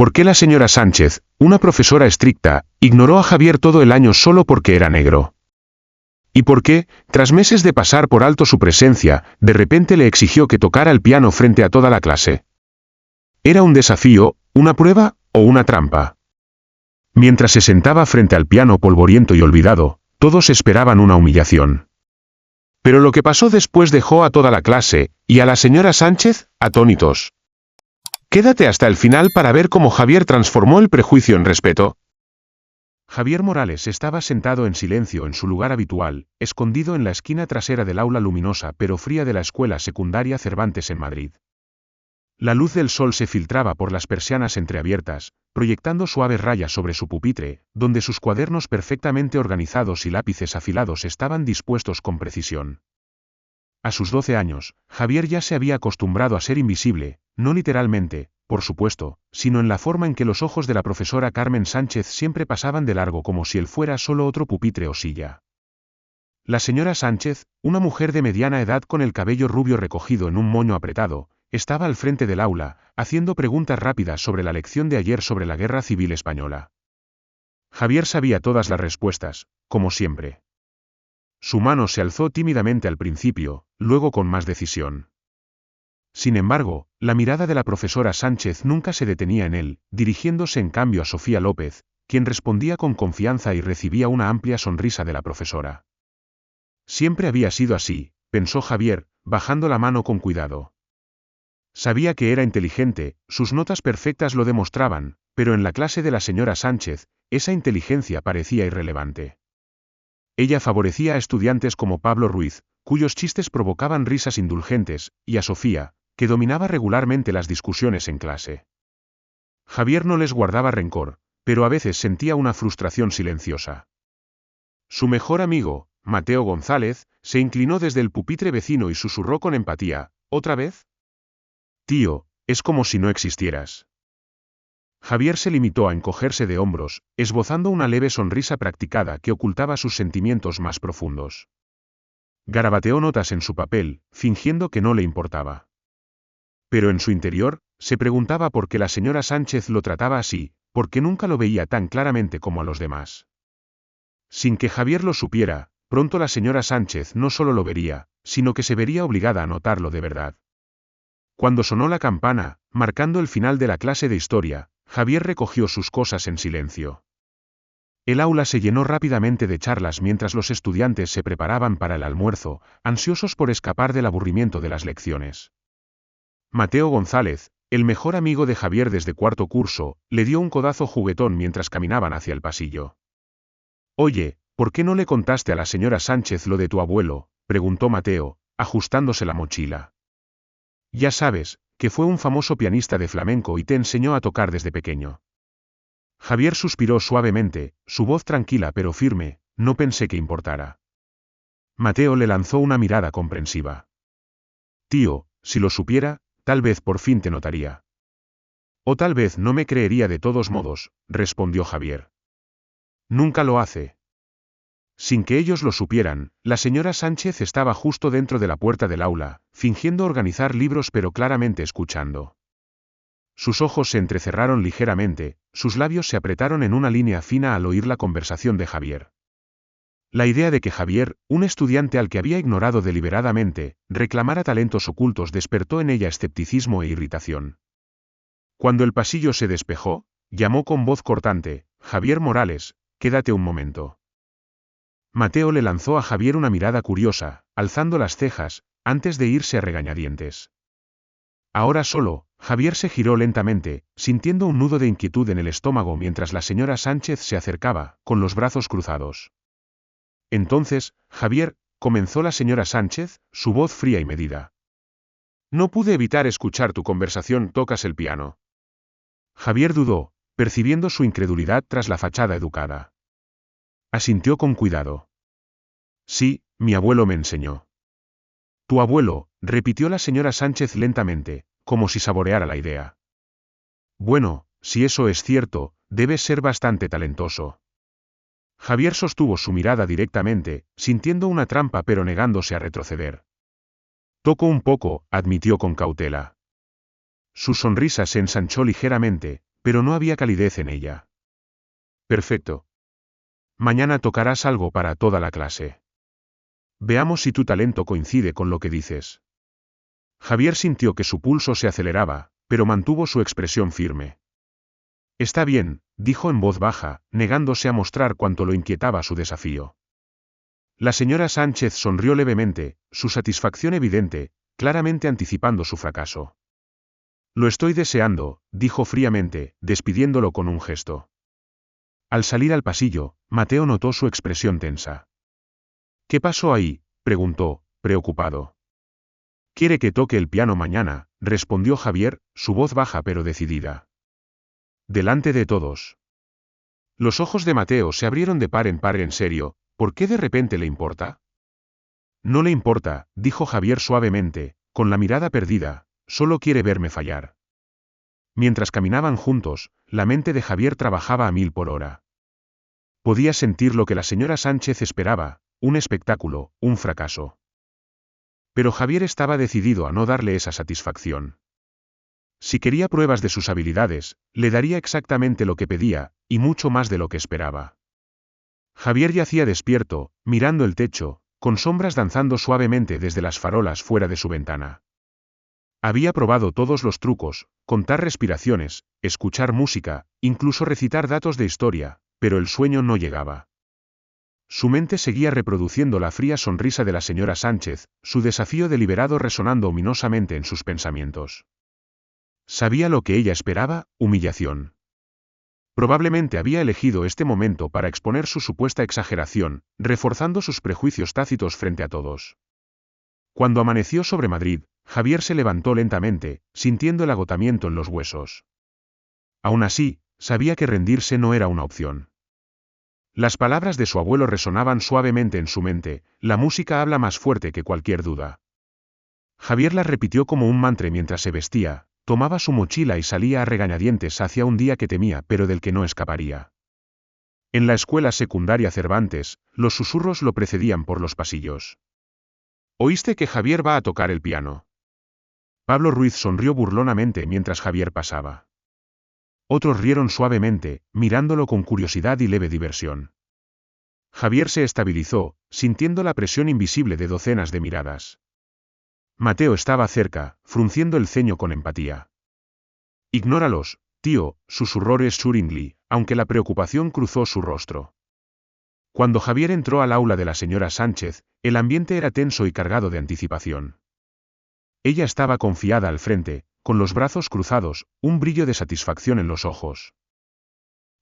¿Por qué la señora Sánchez, una profesora estricta, ignoró a Javier todo el año solo porque era negro? ¿Y por qué, tras meses de pasar por alto su presencia, de repente le exigió que tocara el piano frente a toda la clase? ¿Era un desafío, una prueba o una trampa? Mientras se sentaba frente al piano polvoriento y olvidado, todos esperaban una humillación. Pero lo que pasó después dejó a toda la clase, y a la señora Sánchez, atónitos. Quédate hasta el final para ver cómo Javier transformó el prejuicio en respeto. Javier Morales estaba sentado en silencio en su lugar habitual, escondido en la esquina trasera del aula luminosa pero fría de la escuela secundaria Cervantes en Madrid. La luz del sol se filtraba por las persianas entreabiertas, proyectando suaves rayas sobre su pupitre, donde sus cuadernos perfectamente organizados y lápices afilados estaban dispuestos con precisión. A sus 12 años, Javier ya se había acostumbrado a ser invisible, no literalmente, por supuesto, sino en la forma en que los ojos de la profesora Carmen Sánchez siempre pasaban de largo como si él fuera solo otro pupitre o silla. La señora Sánchez, una mujer de mediana edad con el cabello rubio recogido en un moño apretado, estaba al frente del aula, haciendo preguntas rápidas sobre la lección de ayer sobre la Guerra Civil Española. Javier sabía todas las respuestas, como siempre. Su mano se alzó tímidamente al principio, luego con más decisión. Sin embargo, la mirada de la profesora Sánchez nunca se detenía en él, dirigiéndose en cambio a Sofía López, quien respondía con confianza y recibía una amplia sonrisa de la profesora. Siempre había sido así, pensó Javier, bajando la mano con cuidado. Sabía que era inteligente, sus notas perfectas lo demostraban, pero en la clase de la señora Sánchez, esa inteligencia parecía irrelevante. Ella favorecía a estudiantes como Pablo Ruiz, cuyos chistes provocaban risas indulgentes, y a Sofía, que dominaba regularmente las discusiones en clase. Javier no les guardaba rencor, pero a veces sentía una frustración silenciosa. Su mejor amigo, Mateo González, se inclinó desde el pupitre vecino y susurró con empatía, ¿otra vez? Tío, es como si no existieras. Javier se limitó a encogerse de hombros, esbozando una leve sonrisa practicada que ocultaba sus sentimientos más profundos. Garabateó notas en su papel, fingiendo que no le importaba. Pero en su interior, se preguntaba por qué la señora Sánchez lo trataba así, porque nunca lo veía tan claramente como a los demás. Sin que Javier lo supiera, pronto la señora Sánchez no solo lo vería, sino que se vería obligada a notarlo de verdad. Cuando sonó la campana, marcando el final de la clase de historia, Javier recogió sus cosas en silencio. El aula se llenó rápidamente de charlas mientras los estudiantes se preparaban para el almuerzo, ansiosos por escapar del aburrimiento de las lecciones. Mateo González, el mejor amigo de Javier desde cuarto curso, le dio un codazo juguetón mientras caminaban hacia el pasillo. Oye, ¿por qué no le contaste a la señora Sánchez lo de tu abuelo?, preguntó Mateo, ajustándose la mochila. Ya sabes, que fue un famoso pianista de flamenco y te enseñó a tocar desde pequeño. Javier suspiró suavemente, su voz tranquila pero firme, no pensé que importara. Mateo le lanzó una mirada comprensiva. Tío, si lo supiera, tal vez por fin te notaría. O tal vez no me creería de todos modos, respondió Javier. Nunca lo hace. Sin que ellos lo supieran, la señora Sánchez estaba justo dentro de la puerta del aula, fingiendo organizar libros pero claramente escuchando. Sus ojos se entrecerraron ligeramente, sus labios se apretaron en una línea fina al oír la conversación de Javier. La idea de que Javier, un estudiante al que había ignorado deliberadamente, reclamara talentos ocultos despertó en ella escepticismo e irritación. Cuando el pasillo se despejó, llamó con voz cortante, Javier Morales, quédate un momento. Mateo le lanzó a Javier una mirada curiosa, alzando las cejas, antes de irse a regañadientes. Ahora solo, Javier se giró lentamente, sintiendo un nudo de inquietud en el estómago mientras la señora Sánchez se acercaba, con los brazos cruzados. Entonces, Javier, comenzó la señora Sánchez, su voz fría y medida. No pude evitar escuchar tu conversación, ¿tocas el piano? Javier dudó, percibiendo su incredulidad tras la fachada educada. Asintió con cuidado. Sí, mi abuelo me enseñó. Tu abuelo, repitió la señora Sánchez lentamente, como si saboreara la idea. Bueno, si eso es cierto, debes ser bastante talentoso. Javier sostuvo su mirada directamente, sintiendo una trampa pero negándose a retroceder. Toco un poco, admitió con cautela. Su sonrisa se ensanchó ligeramente, pero no había calidez en ella. Perfecto. Mañana tocarás algo para toda la clase. Veamos si tu talento coincide con lo que dices. Javier sintió que su pulso se aceleraba, pero mantuvo su expresión firme. Está bien, dijo en voz baja, negándose a mostrar cuánto lo inquietaba su desafío. La señora Sánchez sonrió levemente, su satisfacción evidente, claramente anticipando su fracaso. Lo estoy deseando, dijo fríamente, despidiéndolo con un gesto. Al salir al pasillo, Mateo notó su expresión tensa. ¿Qué pasó ahí?, preguntó, preocupado. Quiere que toque el piano mañana, respondió Javier, su voz baja pero decidida. Delante de todos. Los ojos de Mateo se abrieron de par en serio. ¿Por qué de repente le importa? No le importa, dijo Javier suavemente, con la mirada perdida, solo quiere verme fallar. Mientras caminaban juntos, la mente de Javier trabajaba a 1000 por hora. Podía sentir lo que la señora Sánchez esperaba, un espectáculo, un fracaso. Pero Javier estaba decidido a no darle esa satisfacción. Si quería pruebas de sus habilidades, le daría exactamente lo que pedía, y mucho más de lo que esperaba. Javier yacía despierto, mirando el techo, con sombras danzando suavemente desde las farolas fuera de su ventana. Había probado todos los trucos, contar respiraciones, escuchar música, incluso recitar datos de historia, pero el sueño no llegaba. Su mente seguía reproduciendo la fría sonrisa de la señora Sánchez, su desafío deliberado resonando ominosamente en sus pensamientos. Sabía lo que ella esperaba, humillación. Probablemente había elegido este momento para exponer su supuesta exageración, reforzando sus prejuicios tácitos frente a todos. Cuando amaneció sobre Madrid, Javier se levantó lentamente, sintiendo el agotamiento en los huesos. Aún así, sabía que rendirse no era una opción. Las palabras de su abuelo resonaban suavemente en su mente, la música habla más fuerte que cualquier duda. Javier las repitió como un mantra mientras se vestía, tomaba su mochila y salía a regañadientes hacia un día que temía pero del que no escaparía. En la escuela secundaria Cervantes, los susurros lo precedían por los pasillos. ¿Oíste que Javier va a tocar el piano? Pablo Ruiz sonrió burlonamente mientras Javier pasaba. Otros rieron suavemente, mirándolo con curiosidad y leve diversión. Javier se estabilizó, sintiendo la presión invisible de docenas de miradas. Mateo estaba cerca, frunciendo el ceño con empatía. Ignóralos, tío, susurró Shurindly, aunque la preocupación cruzó su rostro. Cuando Javier entró al aula de la señora Sánchez, el ambiente era tenso y cargado de anticipación. Ella estaba confiada al frente, con los brazos cruzados, un brillo de satisfacción en los ojos.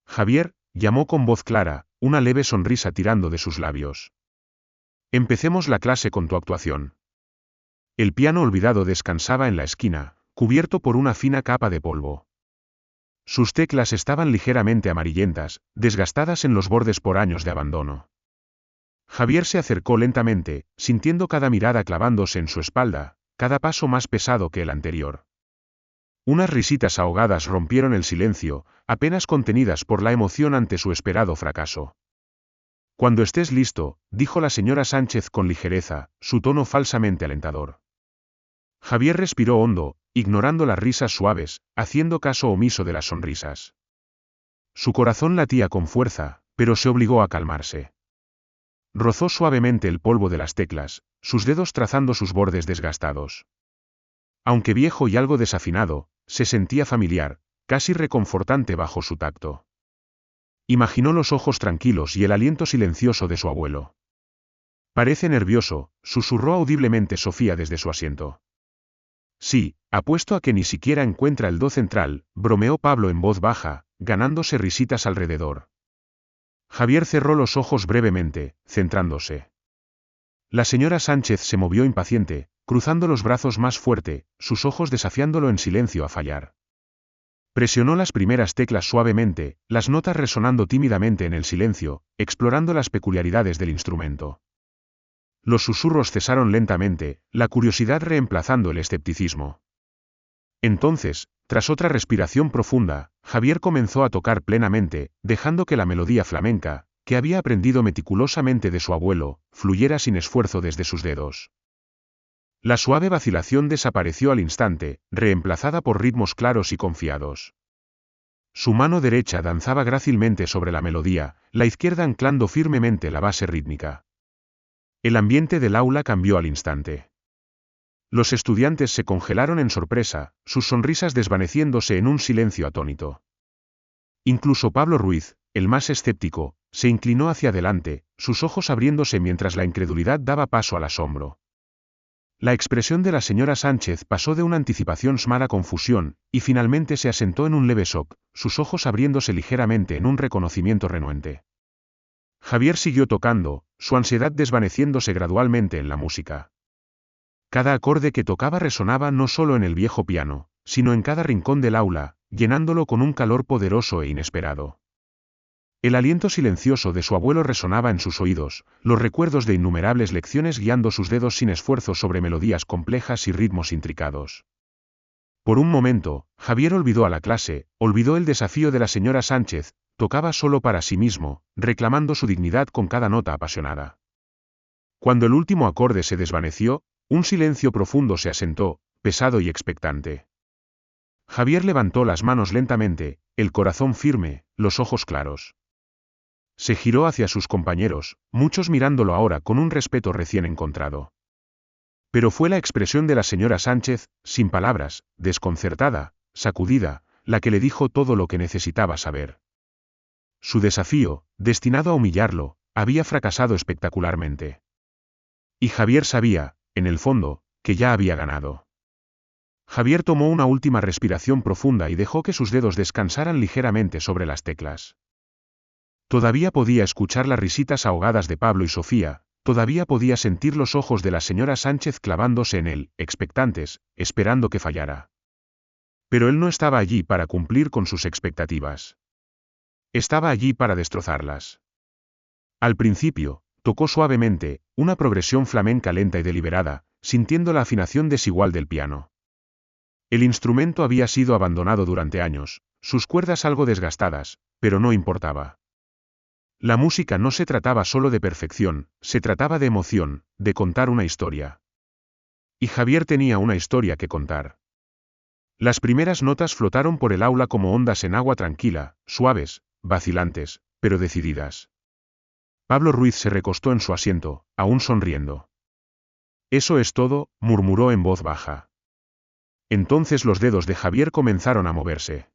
Javier, llamó con voz clara, una leve sonrisa tirando de sus labios. Empecemos la clase con tu actuación. El piano olvidado descansaba en la esquina, cubierto por una fina capa de polvo. Sus teclas estaban ligeramente amarillentas, desgastadas en los bordes por años de abandono. Javier se acercó lentamente, sintiendo cada mirada clavándose en su espalda, cada paso más pesado que el anterior. Unas risitas ahogadas rompieron el silencio, apenas contenidas por la emoción ante su esperado fracaso. Cuando estés listo, dijo la señora Sánchez con ligereza, su tono falsamente alentador. Javier respiró hondo, ignorando las risas suaves, haciendo caso omiso de las sonrisas. Su corazón latía con fuerza, pero se obligó a calmarse. Rozó suavemente el polvo de las teclas, sus dedos trazando sus bordes desgastados. Aunque viejo y algo desafinado, se sentía familiar, casi reconfortante bajo su tacto. Imaginó los ojos tranquilos y el aliento silencioso de su abuelo. Parece nervioso, susurró audiblemente Sofía desde su asiento. Sí, apuesto a que ni siquiera encuentra el do central, bromeó Pablo en voz baja, ganándose risitas alrededor. Javier cerró los ojos brevemente, centrándose. La señora Sánchez se movió impaciente, cruzando los brazos más fuerte, sus ojos desafiándolo en silencio a fallar. Presionó las primeras teclas suavemente, las notas resonando tímidamente en el silencio, explorando las peculiaridades del instrumento. Los susurros cesaron lentamente, la curiosidad reemplazando el escepticismo. Entonces, tras otra respiración profunda, Javier comenzó a tocar plenamente, dejando que la melodía flamenca, que había aprendido meticulosamente de su abuelo, fluyera sin esfuerzo desde sus dedos. La suave vacilación desapareció al instante, reemplazada por ritmos claros y confiados. Su mano derecha danzaba grácilmente sobre la melodía, la izquierda anclando firmemente la base rítmica. El ambiente del aula cambió al instante. Los estudiantes se congelaron en sorpresa, sus sonrisas desvaneciéndose en un silencio atónito. Incluso Pablo Ruiz, el más escéptico, se inclinó hacia adelante, sus ojos abriéndose mientras la incredulidad daba paso al asombro. La expresión de la señora Sánchez pasó de una anticipación a confusión, y finalmente se asentó en un leve shock, sus ojos abriéndose ligeramente en un reconocimiento renuente. Javier siguió tocando, su ansiedad desvaneciéndose gradualmente en la música. Cada acorde que tocaba resonaba no solo en el viejo piano, sino en cada rincón del aula, llenándolo con un calor poderoso e inesperado. El aliento silencioso de su abuelo resonaba en sus oídos, los recuerdos de innumerables lecciones guiando sus dedos sin esfuerzo sobre melodías complejas y ritmos intricados. Por un momento, Javier olvidó a la clase, olvidó el desafío de la señora Sánchez, tocaba solo para sí mismo, reclamando su dignidad con cada nota apasionada. Cuando el último acorde se desvaneció, un silencio profundo se asentó, pesado y expectante. Javier levantó las manos lentamente, el corazón firme, los ojos claros. Se giró hacia sus compañeros, muchos mirándolo ahora con un respeto recién encontrado. Pero fue la expresión de la señora Sánchez, sin palabras, desconcertada, sacudida, la que le dijo todo lo que necesitaba saber. Su desafío, destinado a humillarlo, había fracasado espectacularmente. Y Javier sabía, en el fondo, que ya había ganado. Javier tomó una última respiración profunda y dejó que sus dedos descansaran ligeramente sobre las teclas. Todavía podía escuchar las risitas ahogadas de Pablo y Sofía, todavía podía sentir los ojos de la señora Sánchez clavándose en él, expectantes, esperando que fallara. Pero él no estaba allí para cumplir con sus expectativas. Estaba allí para destrozarlas. Al principio, tocó suavemente, una progresión flamenca lenta y deliberada, sintiendo la afinación desigual del piano. El instrumento había sido abandonado durante años, sus cuerdas algo desgastadas, pero no importaba. La música no se trataba solo de perfección, se trataba de emoción, de contar una historia. Y Javier tenía una historia que contar. Las primeras notas flotaron por el aula como ondas en agua tranquila, suaves, vacilantes, pero decididas. Pablo Ruiz se recostó en su asiento, aún sonriendo. «Eso es todo», murmuró en voz baja. Entonces los dedos de Javier comenzaron a moverse.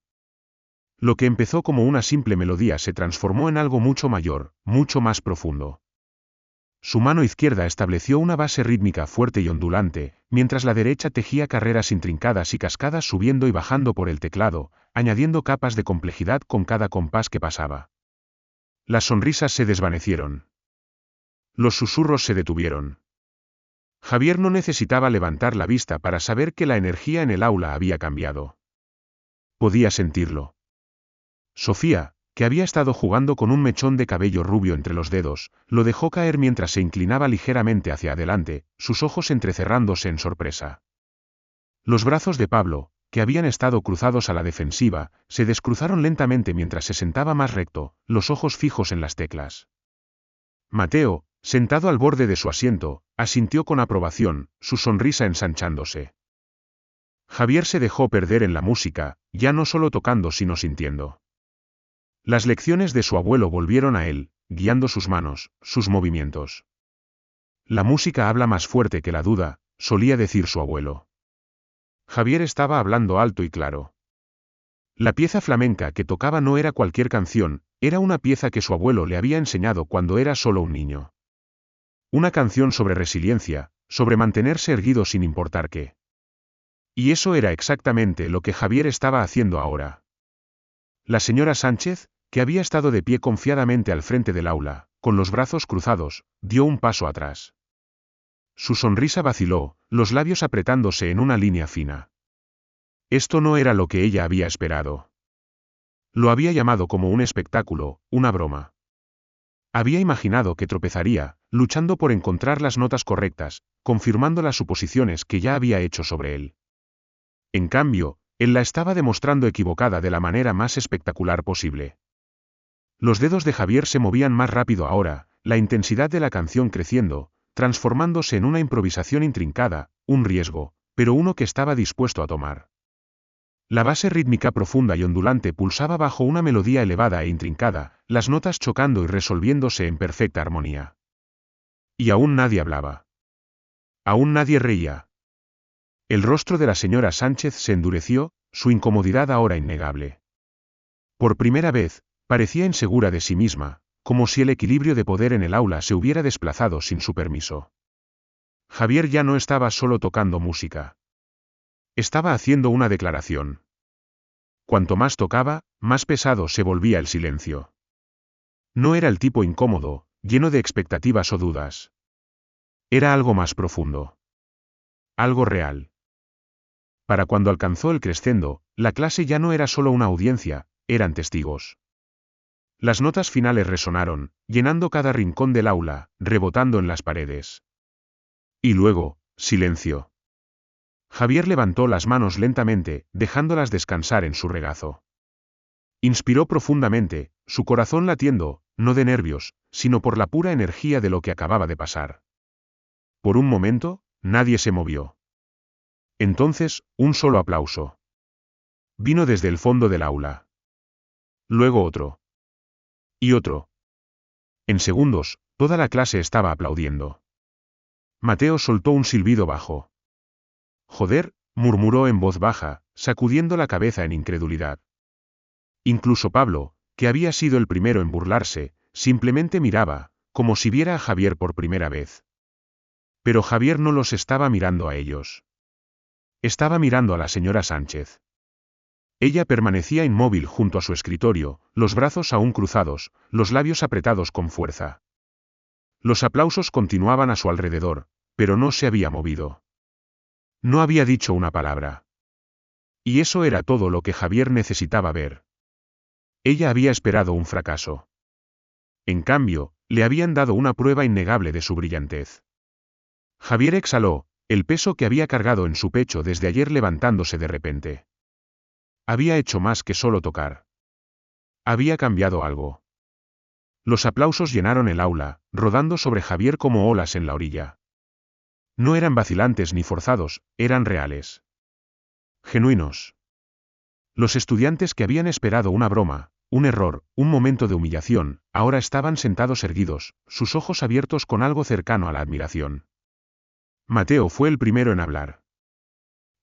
Lo que empezó como una simple melodía se transformó en algo mucho mayor, mucho más profundo. Su mano izquierda estableció una base rítmica fuerte y ondulante, mientras la derecha tejía carreras intrincadas y cascadas subiendo y bajando por el teclado, añadiendo capas de complejidad con cada compás que pasaba. Las sonrisas se desvanecieron. Los susurros se detuvieron. Javier no necesitaba levantar la vista para saber que la energía en el aula había cambiado. Podía sentirlo. Sofía, que había estado jugando con un mechón de cabello rubio entre los dedos, lo dejó caer mientras se inclinaba ligeramente hacia adelante, sus ojos entrecerrándose en sorpresa. Los brazos de Pablo, que habían estado cruzados a la defensiva, se descruzaron lentamente mientras se sentaba más recto, los ojos fijos en las teclas. Mateo, sentado al borde de su asiento, asintió con aprobación, su sonrisa ensanchándose. Javier se dejó perder en la música, ya no solo tocando sino sintiendo. Las lecciones de su abuelo volvieron a él, guiando sus manos, sus movimientos. La música habla más fuerte que la duda, solía decir su abuelo. Javier estaba hablando alto y claro. La pieza flamenca que tocaba no era cualquier canción, era una pieza que su abuelo le había enseñado cuando era solo un niño. Una canción sobre resiliencia, sobre mantenerse erguido sin importar qué. Y eso era exactamente lo que Javier estaba haciendo ahora. La señora Sánchez, que había estado de pie confiadamente al frente del aula, con los brazos cruzados, dio un paso atrás. Su sonrisa vaciló, los labios apretándose en una línea fina. Esto no era lo que ella había esperado. Lo había llamado como un espectáculo, una broma. Había imaginado que tropezaría, luchando por encontrar las notas correctas, confirmando las suposiciones que ya había hecho sobre él. En cambio, él la estaba demostrando equivocada de la manera más espectacular posible. Los dedos de Javier se movían más rápido ahora, la intensidad de la canción creciendo, transformándose en una improvisación intrincada, un riesgo, pero uno que estaba dispuesto a tomar. La base rítmica profunda y ondulante pulsaba bajo una melodía elevada e intrincada, las notas chocando y resolviéndose en perfecta armonía. Y aún nadie hablaba. Aún nadie reía. El rostro de la señora Sánchez se endureció, su incomodidad ahora innegable. Por primera vez, parecía insegura de sí misma, como si el equilibrio de poder en el aula se hubiera desplazado sin su permiso. Javier ya no estaba solo tocando música. Estaba haciendo una declaración. Cuanto más tocaba, más pesado se volvía el silencio. No era el tipo incómodo, lleno de expectativas o dudas. Era algo más profundo. Algo real. Para cuando alcanzó el crescendo, la clase ya no era solo una audiencia, eran testigos. Las notas finales resonaron, llenando cada rincón del aula, rebotando en las paredes. Y luego, silencio. Javier levantó las manos lentamente, dejándolas descansar en su regazo. Inspiró profundamente, su corazón latiendo, no de nervios, sino por la pura energía de lo que acababa de pasar. Por un momento, nadie se movió. Entonces, un solo aplauso. Vino desde el fondo del aula. Luego otro. Y otro. En segundos, toda la clase estaba aplaudiendo. Mateo soltó un silbido bajo. Joder, murmuró en voz baja, sacudiendo la cabeza en incredulidad. Incluso Pablo, que había sido el primero en burlarse, simplemente miraba, como si viera a Javier por primera vez. Pero Javier no los estaba mirando a ellos. Estaba mirando a la señora Sánchez. Ella permanecía inmóvil junto a su escritorio, los brazos aún cruzados, los labios apretados con fuerza. Los aplausos continuaban a su alrededor, pero no se había movido. No había dicho una palabra. Y eso era todo lo que Javier necesitaba ver. Ella había esperado un fracaso. En cambio, le habían dado una prueba innegable de su brillantez. Javier exhaló, el peso que había cargado en su pecho desde ayer levantándose de repente. Había hecho más que solo tocar. Había cambiado algo. Los aplausos llenaron el aula, rodando sobre Javier como olas en la orilla. No eran vacilantes ni forzados, eran reales. Genuinos. Los estudiantes que habían esperado una broma, un error, un momento de humillación, ahora estaban sentados erguidos, sus ojos abiertos con algo cercano a la admiración. Mateo fue el primero en hablar.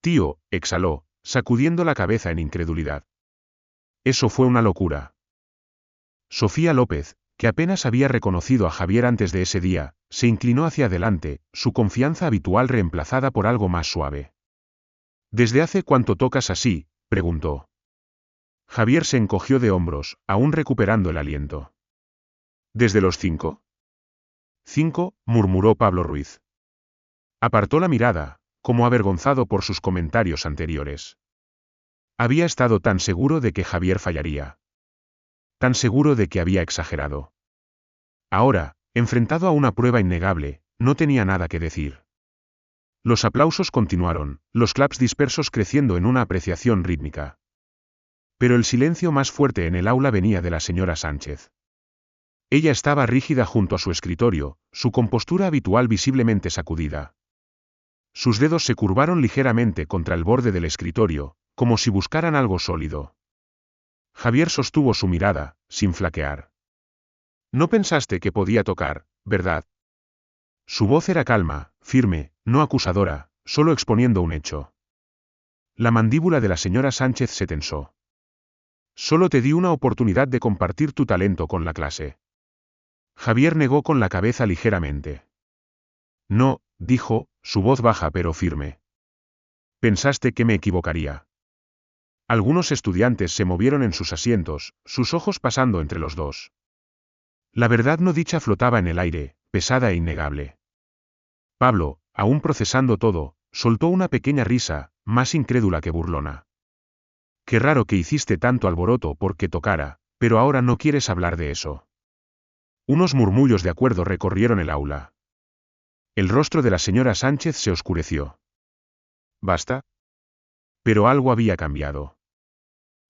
Tío, exhaló, sacudiendo la cabeza en incredulidad. Eso fue una locura. Sofía López, que apenas había reconocido a Javier antes de ese día, se inclinó hacia adelante, su confianza habitual reemplazada por algo más suave. ¿Desde hace cuánto tocas así?, preguntó. Javier se encogió de hombros, aún recuperando el aliento. ¿Desde los 5? 5, murmuró Pablo Ruiz. Apartó la mirada, como avergonzado por sus comentarios anteriores. Había estado tan seguro de que Javier fallaría. Tan seguro de que había exagerado. Ahora, enfrentado a una prueba innegable, no tenía nada que decir. Los aplausos continuaron, los claps dispersos creciendo en una apreciación rítmica. Pero el silencio más fuerte en el aula venía de la señora Sánchez. Ella estaba rígida junto a su escritorio, su compostura habitual visiblemente sacudida. Sus dedos se curvaron ligeramente contra el borde del escritorio, como si buscaran algo sólido. Javier sostuvo su mirada, sin flaquear. No pensaste que podía tocar, ¿verdad? Su voz era calma, firme, no acusadora, solo exponiendo un hecho. La mandíbula de la señora Sánchez se tensó. Solo te di una oportunidad de compartir tu talento con la clase. Javier negó con la cabeza ligeramente. No, dijo, su voz baja pero firme. Pensaste que me equivocaría. Algunos estudiantes se movieron en sus asientos, sus ojos pasando entre los dos. La verdad no dicha flotaba en el aire, pesada e innegable. Pablo, aún procesando todo, soltó una pequeña risa, más incrédula que burlona. Qué raro que hiciste tanto alboroto porque tocara, pero ahora no quieres hablar de eso. Unos murmullos de acuerdo recorrieron el aula. El rostro de la señora Sánchez se oscureció. ¿Basta? Pero algo había cambiado.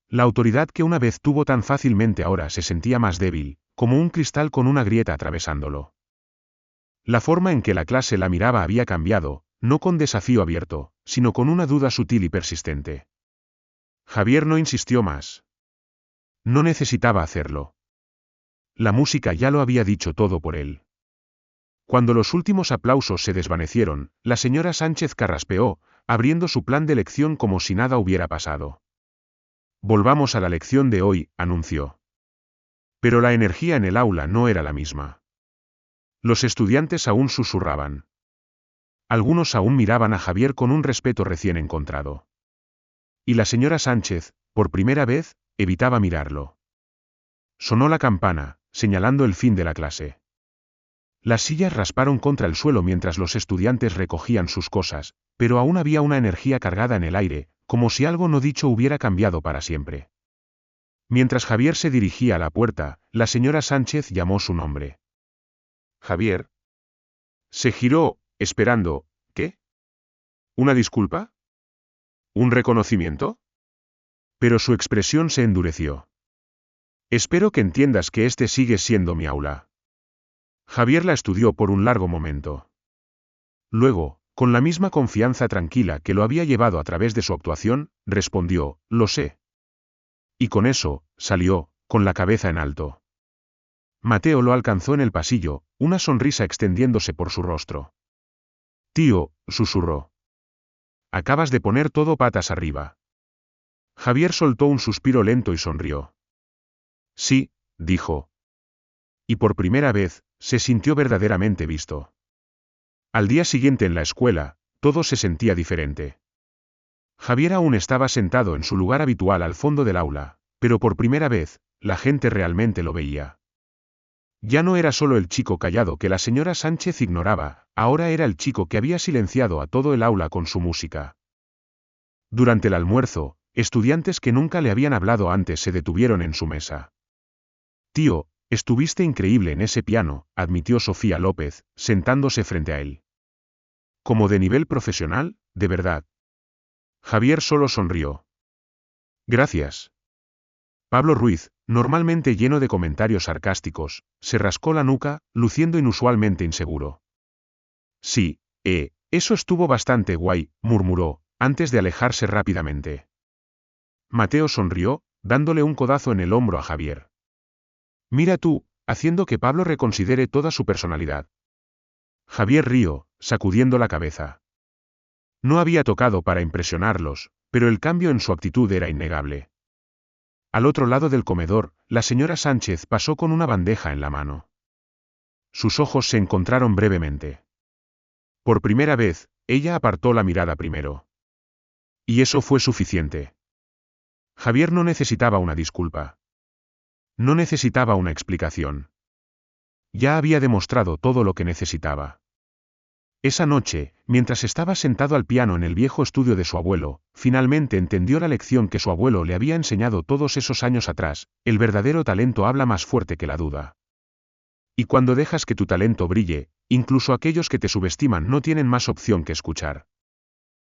La autoridad que una vez tuvo tan fácilmente ahora se sentía más débil, como un cristal con una grieta atravesándolo. La forma en que la clase la miraba había cambiado, no con desafío abierto, sino con una duda sutil y persistente. Javier no insistió más. No necesitaba hacerlo. La música ya lo había dicho todo por él. Cuando los últimos aplausos se desvanecieron, la señora Sánchez carraspeó, abriendo su plan de lección como si nada hubiera pasado. Volvamos a la lección de hoy, anunció. Pero la energía en el aula no era la misma. Los estudiantes aún susurraban. Algunos aún miraban a Javier con un respeto recién encontrado. Y la señora Sánchez, por primera vez, evitaba mirarlo. Sonó la campana, señalando el fin de la clase. Las sillas rasparon contra el suelo mientras los estudiantes recogían sus cosas, pero aún había una energía cargada en el aire, como si algo no dicho hubiera cambiado para siempre. Mientras Javier se dirigía a la puerta, la señora Sánchez llamó su nombre. Javier. Se giró, esperando, ¿qué? ¿Una disculpa? ¿Un reconocimiento? Pero su expresión se endureció. Espero que entiendas que este sigue siendo mi aula. Javier la estudió por un largo momento. Luego, con la misma confianza tranquila que lo había llevado a través de su actuación, respondió, lo sé. Y con eso, salió, con la cabeza en alto. Mateo lo alcanzó en el pasillo, una sonrisa extendiéndose por su rostro. Tío, susurró. Acabas de poner todo patas arriba. Javier soltó un suspiro lento y sonrió. Sí, dijo. Y por primera vez, se sintió verdaderamente visto. Al día siguiente en la escuela, todo se sentía diferente. Javier aún estaba sentado en su lugar habitual al fondo del aula, pero por primera vez, la gente realmente lo veía. Ya no era solo el chico callado que la señora Sánchez ignoraba, ahora era el chico que había silenciado a todo el aula con su música. Durante el almuerzo, estudiantes que nunca le habían hablado antes se detuvieron en su mesa. Tío, estuviste increíble en ese piano, admitió Sofía López, sentándose frente a él. ¿Como de nivel profesional, de verdad? Javier solo sonrió. Gracias. Pablo Ruiz, normalmente lleno de comentarios sarcásticos, se rascó la nuca, luciendo inusualmente inseguro. Sí, eso estuvo bastante guay, murmuró, antes de alejarse rápidamente. Mateo sonrió, dándole un codazo en el hombro a Javier. Mira tú, haciendo que Pablo reconsidere toda su personalidad. Javier rió, sacudiendo la cabeza. No había tocado para impresionarlos, pero el cambio en su actitud era innegable. Al otro lado del comedor, la señora Sánchez pasó con una bandeja en la mano. Sus ojos se encontraron brevemente. Por primera vez, ella apartó la mirada primero. Y eso fue suficiente. Javier no necesitaba una disculpa. No necesitaba una explicación. Ya había demostrado todo lo que necesitaba. Esa noche, mientras estaba sentado al piano en el viejo estudio de su abuelo, finalmente entendió la lección que su abuelo le había enseñado todos esos años atrás: el verdadero talento habla más fuerte que la duda. Y cuando dejas que tu talento brille, incluso aquellos que te subestiman no tienen más opción que escuchar.